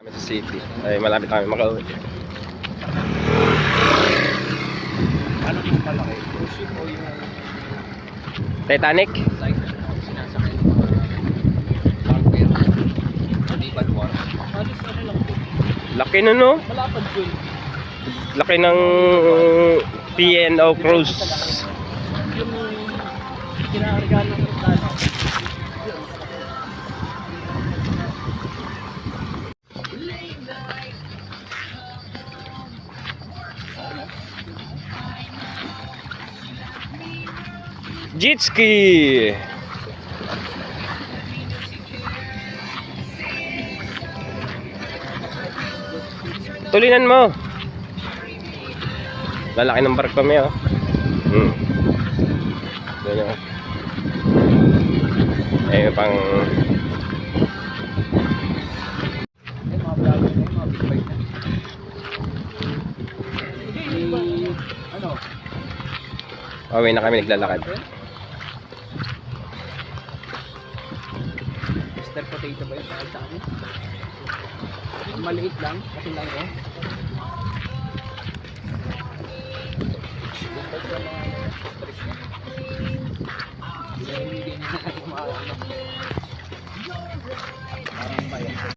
Sa city. Ay, malapit kami makauwi. Ano yung malaki? Cruise ship o yung Titanic? size na sinasakay? Marker? Hindi ba duwar? Halos ano lang po. Laki na, no? Malapad yun. Laki ng P&O Cruise. Yung kinaregalo ng Kristano. Jet ski. Tulinan mo. Lalaki ng barko kami, oh. Ganyan. Ayun pang Ay, mga vlogger na yun, mga big bike na. Ano? pauwi na kami naglalakad. Mr. Potato ba yun? Sa akin? Maliit lang, kasi lang ko. Binibigyan niya na kasi parang bayan.